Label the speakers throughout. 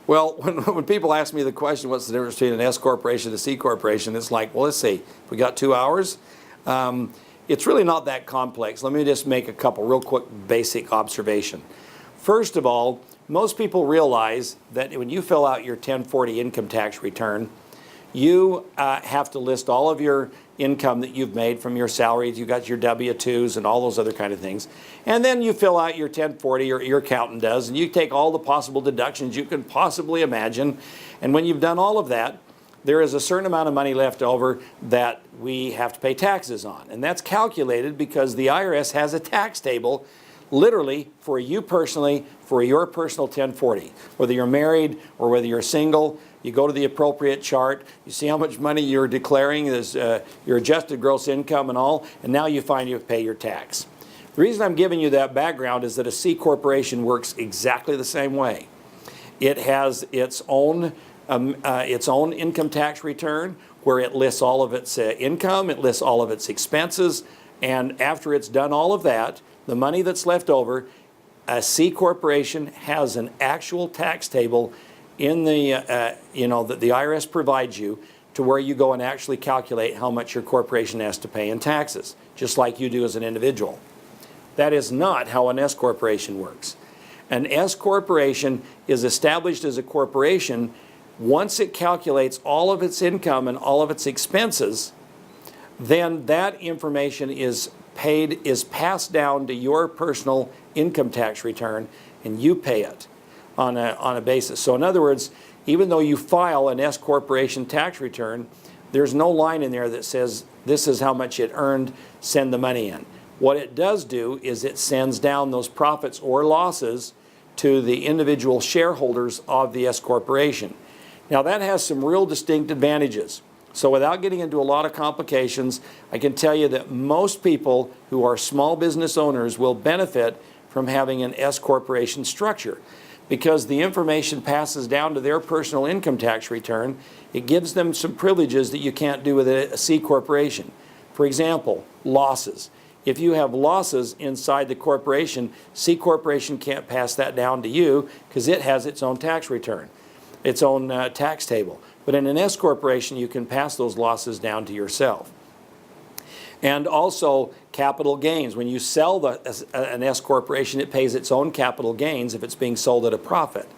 Speaker 1: Well, when people ask me the question, what's the difference between an S corporation and a C corporation, it's like, well, let's see, we got 2 hours. It's really not that complex. Let me just make a couple real quick basic observation. First of all, most people realize that when you fill out your 1040 income tax return, you have to list all of your income that you've made from your salaries. You've got your W-2s and all those other kind of things. And then you fill out your 1040, or your accountant does, and you take all the possible deductions you can possibly imagine. And when you've done all of that, there is a certain amount of money left over that we have to pay taxes on. And that's calculated because the IRS has a tax table literally for you personally, for your personal 1040. Whether you're married or whether you're single, you go to the appropriate chart, you see how much money you're declaring as your adjusted gross income and all, and now you find you pay your tax. The reason I'm giving you that background is that a C corporation works exactly the same way. It has its own income tax return where it lists all of its income, it lists all of its expenses, and after it's done all of that, the money that's left over, a C corporation has an actual tax table in the, that the IRS provides you to where you go and actually calculate how much your corporation has to pay in taxes, just like you do as an individual. That is not how an S corporation works. An S corporation is established as a corporation once it calculates all of its income and all of its expenses. Then that information is passed down to your personal income tax return, and you pay it on a basis. So in other words, even though you file an S corporation tax return, there's no line in there that says this is how much it earned, send the money in. What it does do is it sends down those profits or losses to the individual shareholders of the S corporation. Now that has some real distinct advantages. So without getting into a lot of complications, I can tell you that most people who are small business owners will benefit from having an S corporation structure, because the information passes down to their personal income tax return. It gives them some privileges that you can't do with a C corporation. For example, losses. If you have losses inside the corporation, C corporation can't pass that down to you because it has its own tax return, its own tax table. But in an S corporation, you can pass those losses down to yourself. And also capital gains. When you sell an S corporation, it pays its own capital gains if it's being sold at a profit.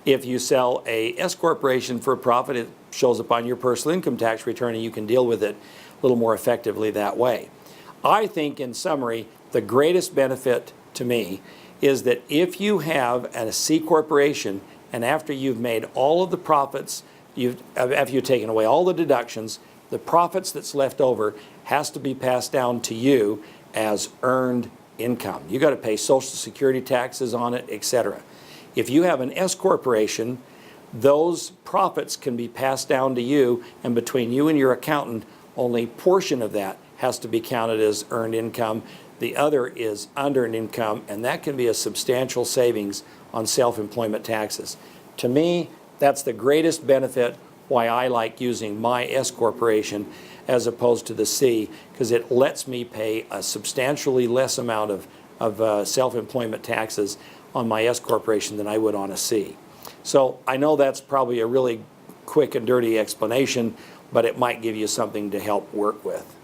Speaker 1: If you sell a S corporation for a profit, it shows up on your personal income tax return, and you can deal with it a little more effectively that way. I think, in summary, the greatest benefit to me is that if you have a C corporation, and after you've made all of the profits, after you've taken away all the deductions, the profits that's left over has to be passed down to you as earned income. You got to pay Social Security taxes on it, etc. If you have an S corporation, those profits can be passed down to you, and between you and your accountant, only a portion of that has to be counted as earned income. The other is unearned income, and that can be a substantial savings on self-employment taxes. To me, that's the greatest benefit why I like using my S corporation as opposed to the C, because it lets me pay a substantially less amount of self-employment taxes on my S corporation than I would on a C. So I know that's probably a really quick and dirty explanation, but it might give you something to help work with.